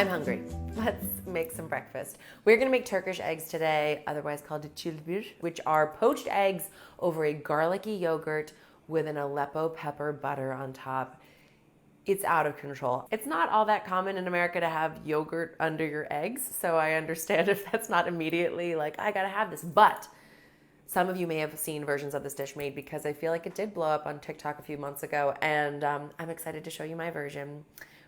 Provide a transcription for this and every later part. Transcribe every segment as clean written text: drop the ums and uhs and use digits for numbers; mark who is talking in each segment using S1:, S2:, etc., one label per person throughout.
S1: I'm hungry. Let's make some breakfast. We're gonna make Turkish eggs today, otherwise called cider, which are poached eggs over a garlicky yogurt with an Aleppo pepper butter on top. It's out of control. It's not all that common in America to have yogurt under your eggs, so I understand if that's not immediately like, I gotta have this, but some of you may have seen versions of this dish made because I feel like it did blow up on TikTok a few months ago, and I'm excited to show you my version,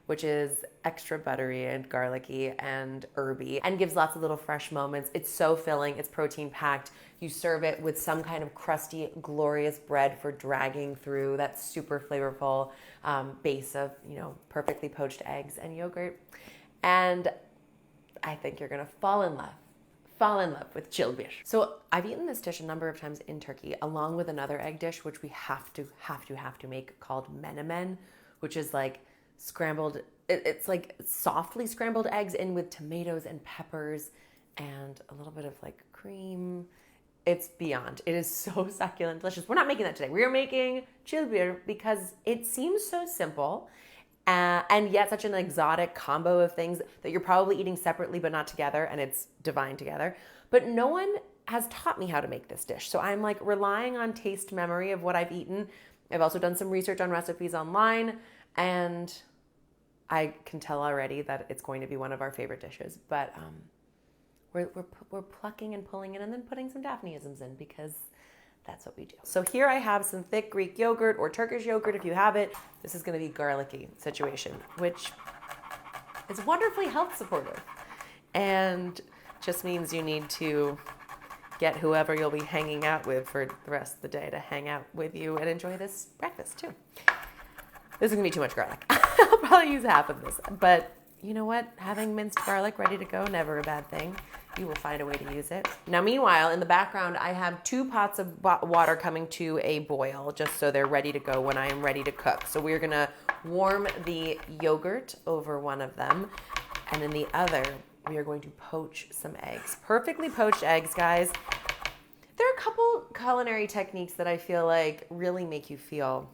S1: which is extra buttery and garlicky and herby and gives lots of little fresh moments. It's so filling, it's protein packed. You serve it with some kind of crusty, glorious bread for dragging through that super flavorful base of, perfectly poached eggs and yogurt. And I think you're gonna fall in love with cider. So I've eaten this dish a number of times in Turkey, along with another egg dish, which we have to make, called menemen, which is like scrambled, it's like softly scrambled eggs in with tomatoes and peppers and a little bit of like cream. It's beyond. It is so succulent, delicious. We're not making that today. We are making cider because it seems so simple and yet such an exotic combo of things that you're probably eating separately but not together, and it's divine together. But no one has taught me how to make this dish. So I'm like relying on taste memory of what I've eaten. I've also done some research on recipes online, and I can tell already that it's going to be one of our favorite dishes. But we're plucking and pulling in and then putting some daphneoz in because that's what we do. So here I have some thick Greek yogurt or Turkish yogurt if you have it. This is going to be garlicky situation, which is wonderfully health supportive and just means you need to get whoever you'll be hanging out with for the rest of the day to hang out with you and enjoy this breakfast too. This is gonna be too much garlic. I'll probably use half of this, but you know what? Having minced garlic ready to go, never a bad thing. You will find a way to use it. Now, meanwhile, in the background, I have 2 pots of water coming to a boil, just so they're ready to go when I am ready to cook. So we're gonna warm the yogurt over one of them, and in the other, we are going to poach some eggs. Perfectly poached eggs, guys. There are a couple culinary techniques that I feel like really make you feel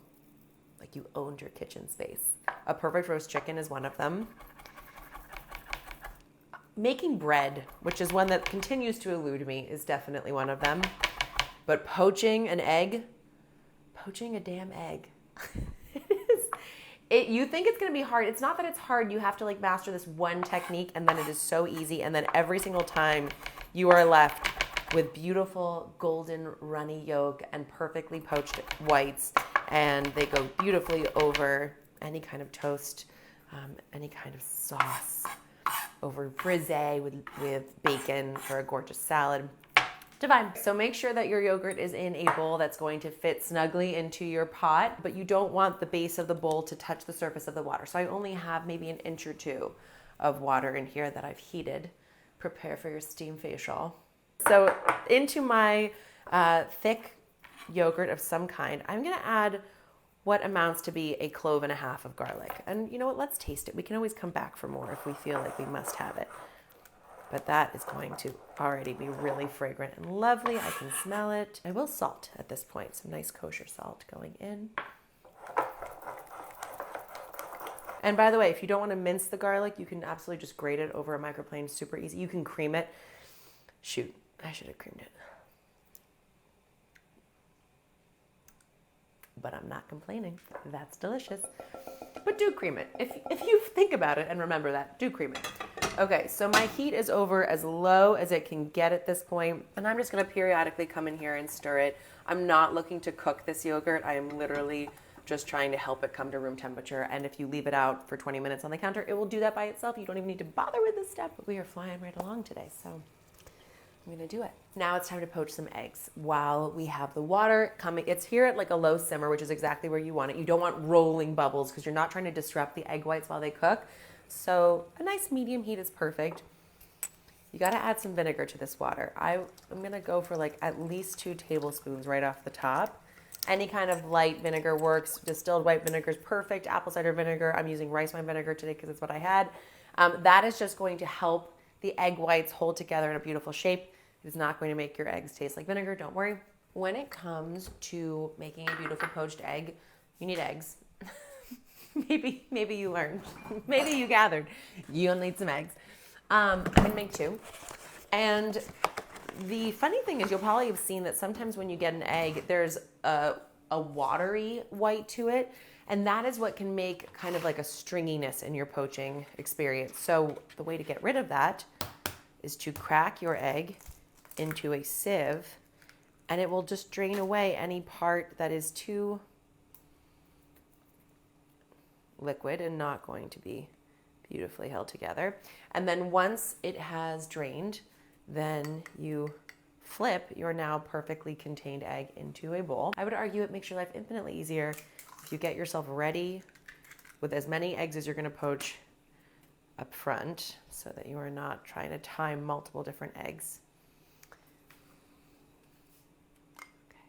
S1: like you owned your kitchen space. A perfect roast chicken is one of them. Making bread, which is one that continues to elude me, is definitely one of them. But poaching a damn egg. You think it's going to be hard. It's not that it's hard. You have to like master this one technique, and then it is so easy. And then every single time you are left with beautiful golden runny yolk and perfectly poached whites, and they go beautifully over any kind of toast, any kind of sauce, over brisée with bacon for a gorgeous salad. Divine. So make sure that your yogurt is in a bowl that's going to fit snugly into your pot, but you don't want the base of the bowl to touch the surface of the water. So I only have maybe an inch or 2 of water in here that I've heated. Prepare for your steam facial. So into my thick yogurt of some kind, I'm gonna add what amounts to be a clove and a half of garlic. And you know what, let's taste it. We can always come back for more if we feel like we must have it. But that is going to already be really fragrant and lovely. I can smell it. I will salt at this point, some nice kosher salt going in. And by the way, if you don't want to mince the garlic, you can absolutely just grate it over a microplane, super easy. You can cream it. Shoot, I should have creamed it. But I'm not complaining. That's delicious. But do cream it. If you think about it and remember that, do cream it. Okay, so my heat is over as low as it can get at this point, and I'm just gonna periodically come in here and stir it. I'm not looking to cook this yogurt. I am literally just trying to help it come to room temperature, and if you leave it out for 20 minutes on the counter, it will do that by itself. You don't even need to bother with this step. But we are flying right along today, so I'm gonna do it. Now it's time to poach some eggs while we have the water coming. It's here at like a low simmer, which is exactly where you want it. You don't want rolling bubbles because you're not trying to disrupt the egg whites while they cook. So a nice medium heat is perfect. You gotta add some vinegar to this water. I'm gonna go for like at least 2 tablespoons right off the top. Any kind of light vinegar works. Distilled white vinegar is perfect. Apple cider vinegar. I'm using rice wine vinegar today because it's what I had. That is just going to help the egg whites hold together in a beautiful shape. It is not going to make your eggs taste like vinegar, don't worry. When it comes to making a beautiful poached egg, you need eggs. maybe you learned. Maybe you gathered. You'll need some eggs. I'm gonna make 2. And the funny thing is, you'll probably have seen that sometimes when you get an egg, there's a watery white to it. And that is what can make kind of like a stringiness in your poaching experience. So the way to get rid of that is to crack your egg into a sieve, and it will just drain away any part that is too liquid and not going to be beautifully held together. And then once it has drained, then you flip your now perfectly contained egg into a bowl. I would argue it makes your life infinitely easier if you get yourself ready with as many eggs as you're going to poach up front, so that you are not trying to time multiple different eggs. Okay,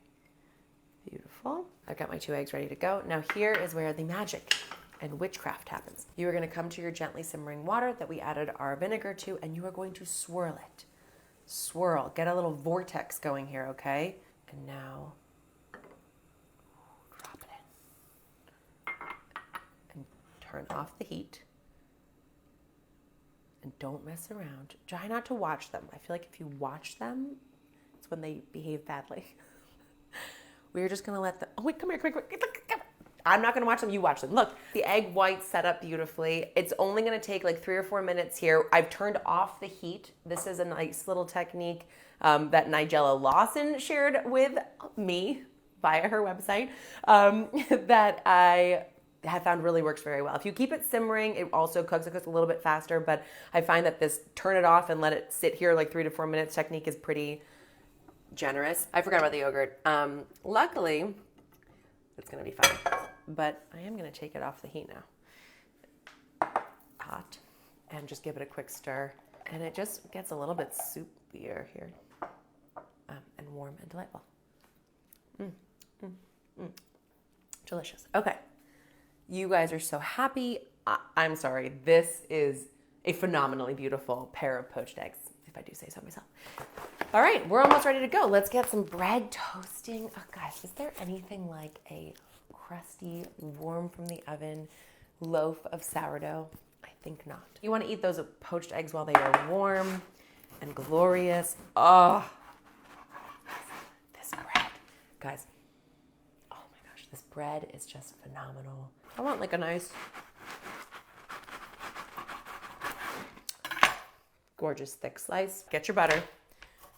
S1: beautiful. I've got my 2 eggs ready to go. Now here is where the magic and witchcraft happens. You are going to come to your gently simmering water that we added our vinegar to, and you are going to swirl it. Swirl, get a little vortex going here, okay? And now drop it in and turn off the heat. And don't mess around. Try not to watch them. I feel like if you watch them, it's when they behave badly. We're just gonna let them, oh wait, come here, come. I'm not gonna watch them, you watch them. Look, the egg white's set up beautifully. It's only gonna take like 3 or 4 minutes here. I've turned off the heat. This is a nice little technique that Nigella Lawson shared with me via her website that I have found really works very well. If you keep it simmering, it also cooks a little bit faster, but I find that this turn it off and let it sit here like 3 to 4 minutes technique is pretty generous. I forgot about the yogurt. Luckily, it's gonna be fine, but I am gonna take it off the heat now. Hot, and just give it a quick stir. And it just gets a little bit soupier here, and warm and delightful. Delicious. Okay. You guys are so happy. I'm sorry. This is a phenomenally beautiful pair of poached eggs, if I do say so myself. All right, we're almost ready to go. Let's get some bread toasting. Oh gosh, is there anything like a crusty, warm from the oven loaf of sourdough? I think not. You want to eat those poached eggs while they are warm and glorious. Oh, this bread. Guys, oh my gosh, this bread is just phenomenal. I want like a nice, gorgeous thick slice. Get your butter,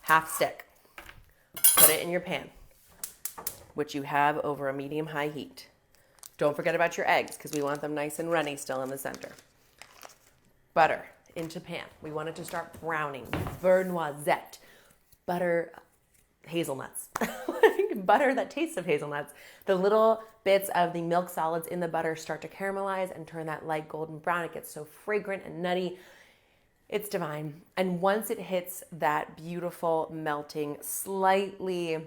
S1: half stick. Put it in your pan, which you have over a medium-high heat. Don't forget about your eggs, because we want them nice and runny still in the center. Butter into pan. We want it to start browning. Beurre noisette. Butter hazelnuts. Butter that tastes of hazelnuts. The little bits of the milk solids in the butter start to caramelize and turn that light golden brown. It gets so fragrant and nutty. It's divine. And once it hits that beautiful melting, slightly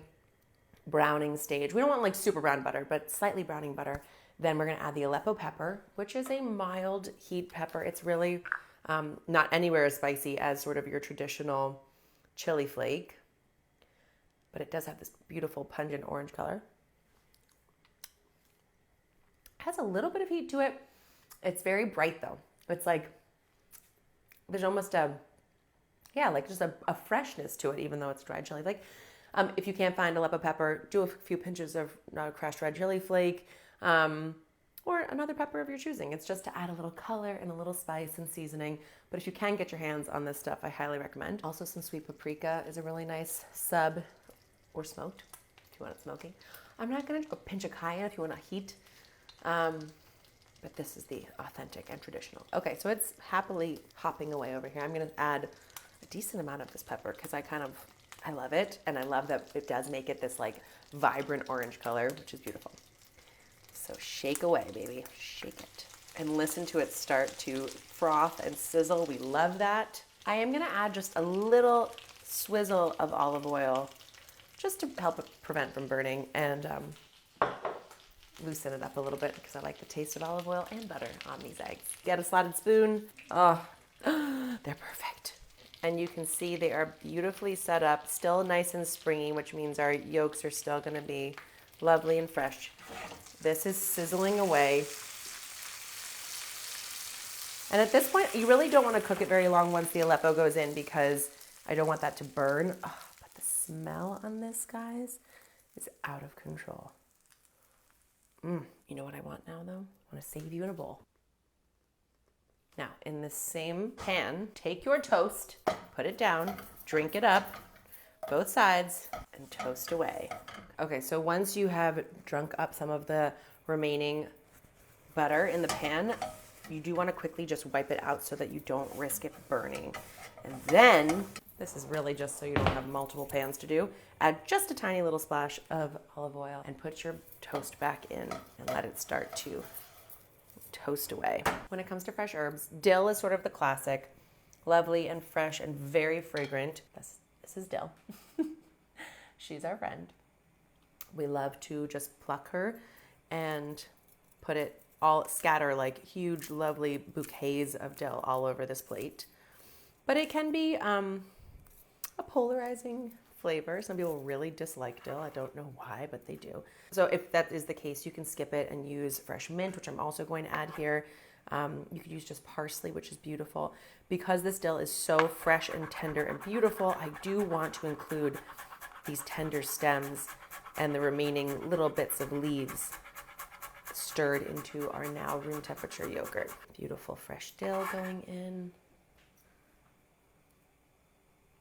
S1: browning stage, we don't want like super brown butter, but slightly browning butter, then we're going to add the Aleppo pepper, which is a mild heat pepper. It's really not anywhere as spicy as sort of your traditional chili flake, but it does have this beautiful pungent orange color. It has a little bit of heat to it. It's very bright though. It's like, there's almost like just a freshness to it, even though it's dried chili flake. If you can't find Aleppo pepper, do a few pinches of crushed red chili flake, or another pepper of your choosing. It's just to add a little color and a little spice and seasoning. But if you can get your hands on this stuff, I highly recommend. Also, some sweet paprika is a really nice sub, or smoked, if you want it smoky. I'm not gonna go pinch of cayenne if you want to heat, but this is the authentic and traditional. Okay, so it's happily hopping away over here. I'm gonna add a decent amount of this pepper because I love it, and I love that it does make it this like vibrant orange color, which is beautiful. So shake away, baby, shake it. And listen to it start to froth and sizzle. We love that. I am gonna add just a little swizzle of olive oil just to help it prevent from burning and loosen it up a little bit because I like the taste of olive oil and butter on these eggs. Get a slotted spoon. Oh, they're perfect. And you can see they are beautifully set up, still nice and springy, which means our yolks are still gonna be lovely and fresh. This is sizzling away And at this point, you really don't want to cook it very long once the Aleppo goes in because I don't want that to burn. Oh, but the smell on this, guys, is out of control. You know what I want now, though? I want to save you in a bowl. Now, in the same pan, take your toast, put it down, drink it up, both sides, and toast away. Okay, so once you have drunk up some of the remaining butter in the pan, you do want to quickly just wipe it out so that you don't risk it burning. And then, this is really just so you don't have multiple pans to do, add just a tiny little splash of olive oil and put your toast back in and let it start to toast away. When it comes to fresh herbs, dill is sort of the classic, lovely and fresh and very fragrant. This is dill. She's our friend. We love to just pluck her and put it all, scatter like huge, lovely bouquets of dill all over this plate. But it can be a polarizing flavor. Some people really dislike dill. I don't know why, but they do. So if that is the case, you can skip it and use fresh mint, which I'm also going to add here. You could use just parsley, which is beautiful. Because this dill is so fresh and tender and beautiful, I do want to include these tender stems and the remaining little bits of leaves stirred into our now room temperature yogurt. Beautiful fresh dill going in.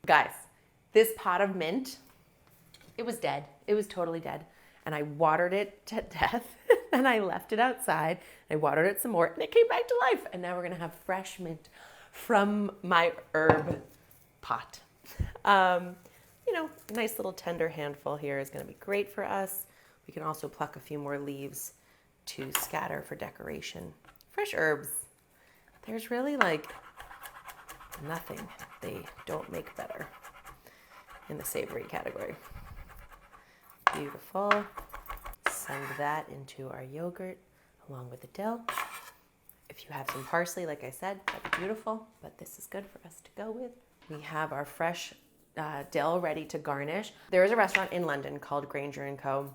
S1: Guys, this pot of mint, it was dead. It was totally dead. And I watered it to death and I left it outside. I watered it some more and it came back to life. And now we're gonna have fresh mint from my herb pot. You know, a nice little tender handful here is gonna be great for us. We can also pluck a few more leaves to scatter for decoration. Fresh herbs, there's really like nothing they don't make better in the savory category. Beautiful. Send that into our yogurt along with the dill. If you have some parsley, like I said, that'd be beautiful, but this is good for us to go with. We have our fresh dill ready to garnish. There is a restaurant in London called Granger & Co.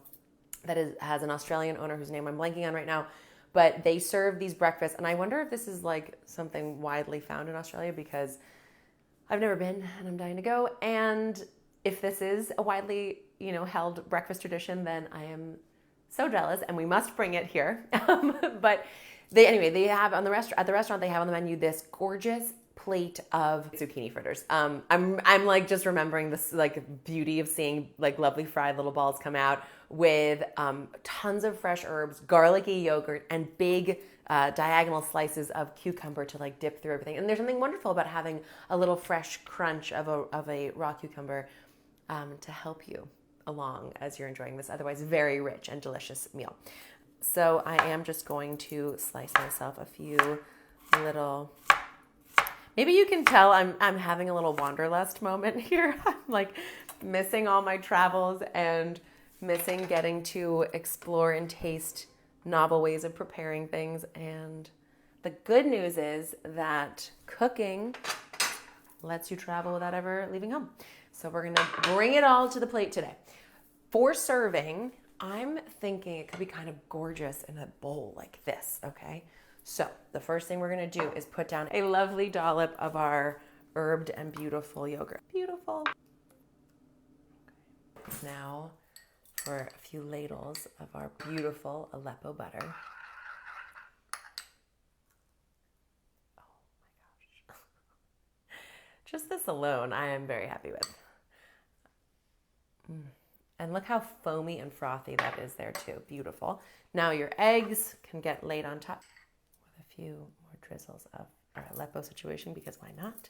S1: that has an Australian owner whose name I'm blanking on right now, but they serve these breakfasts, and I wonder if this is like something widely found in Australia because I've never been and I'm dying to go. And if this is a widely, held breakfast tradition, then I am so jealous and we must bring it here. But they have at the restaurant, they have on the menu this gorgeous plate of zucchini fritters. I'm like just remembering this like beauty of seeing like lovely fried little balls come out with tons of fresh herbs, garlicky yogurt, and big diagonal slices of cucumber to like dip through everything. And there's something wonderful about having a little fresh crunch of a raw cucumber to help you along as you're enjoying this otherwise very rich and delicious meal. So I am just going to slice myself a few little. Maybe you can tell I'm having a little wanderlust moment here. I'm like missing all my travels and missing getting to explore and taste novel ways of preparing things. And the good news is that cooking lets you travel without ever leaving home. So we're gonna bring it all to the plate today. For serving, I'm thinking it could be kind of gorgeous in a bowl like this, okay? So the first thing we're gonna do is put down a lovely dollop of our herbed and beautiful yogurt. Beautiful. Now for a few ladles of our beautiful Aleppo butter. Oh my gosh. Just this alone, I am very happy with. And look how foamy and frothy that is there too. Beautiful. Now your eggs can get laid on top with a few more drizzles of our Aleppo situation because why not?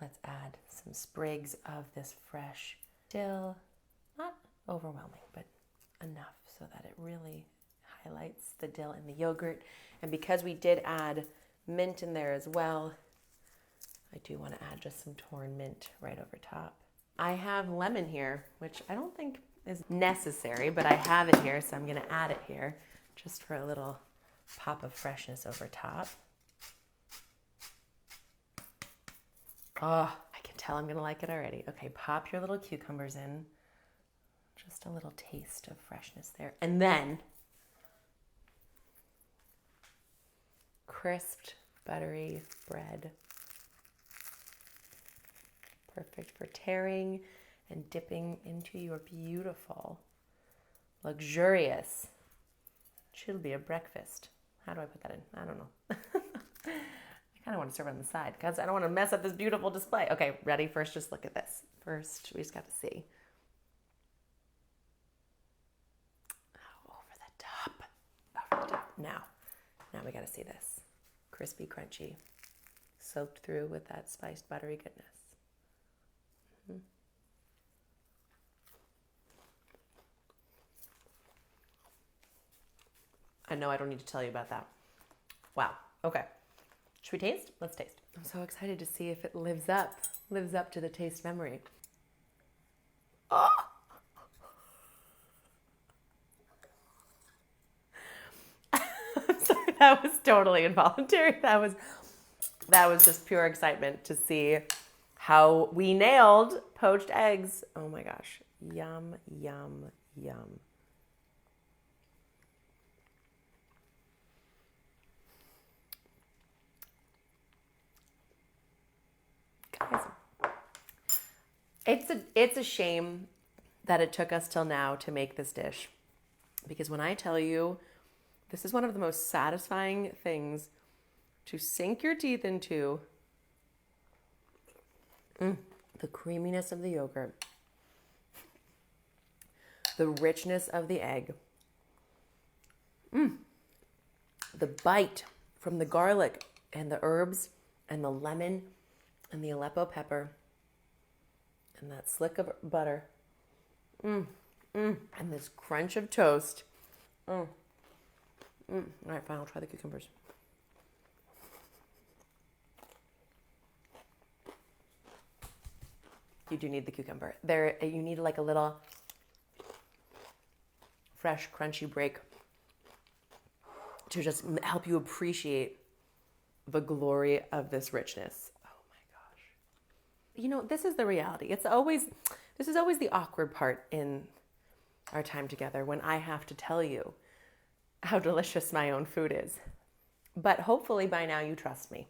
S1: Let's add some sprigs of this fresh dill. Not overwhelming, but enough so that it really highlights the dill in the yogurt. And because we did add mint in there as well, I do want to add just some torn mint right over top. I have lemon here, which I don't think is necessary, but I have it here, so I'm going to add it here just for a little pop of freshness over top. Oh, I can tell I'm going to like it already. Okay, pop your little cucumbers in. Just a little taste of freshness there. And then crisped buttery bread. Perfect for tearing and dipping into your beautiful, luxurious Chile breakfast. How do I put that in? I don't know. I kind of want to serve it on the side because I don't want to mess up this beautiful display. Okay, ready? First, just look at this. First, we just got to see. Oh, over the top. Over the top. Now we got to see this. Crispy, crunchy, soaked through with that spiced, buttery goodness. Mm-hmm. I know I don't need to tell you about that. Wow. Okay. Should we taste? Let's taste. I'm so excited to see if it lives up to the taste memory. Oh! I'm sorry, that was totally involuntary. That was just pure excitement to see how we nailed poached eggs. Oh my gosh. Yum, yum, yum. Guys, it's a shame that it took us till now to make this dish. Because when I tell you, this is one of the most satisfying things to sink your teeth into. The creaminess of the yogurt, the richness of the egg, the bite from the garlic and the herbs and the lemon and the Aleppo pepper and that slick of butter, and this crunch of toast. All right, fine, I'll try the cucumbers. You do need the cucumber. You need like a little fresh, crunchy break to just help you appreciate the glory of this richness. Oh my gosh. You know, this is the reality. This is always the awkward part in our time together when I have to tell you how delicious my own food is. But hopefully by now you trust me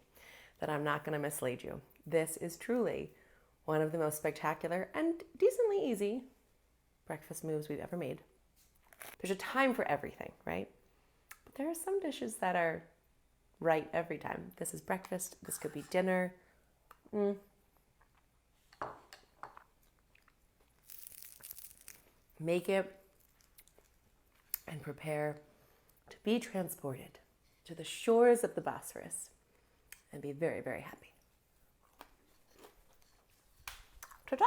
S1: that I'm not going to mislead you. This is truly one of the most spectacular and decently easy breakfast moves we've ever made. There's a time for everything, right? But there are some dishes that are right every time. This is breakfast. This could be dinner. Make it and prepare to be transported to the shores of the Bosphorus and be very, very happy. Ta-ta!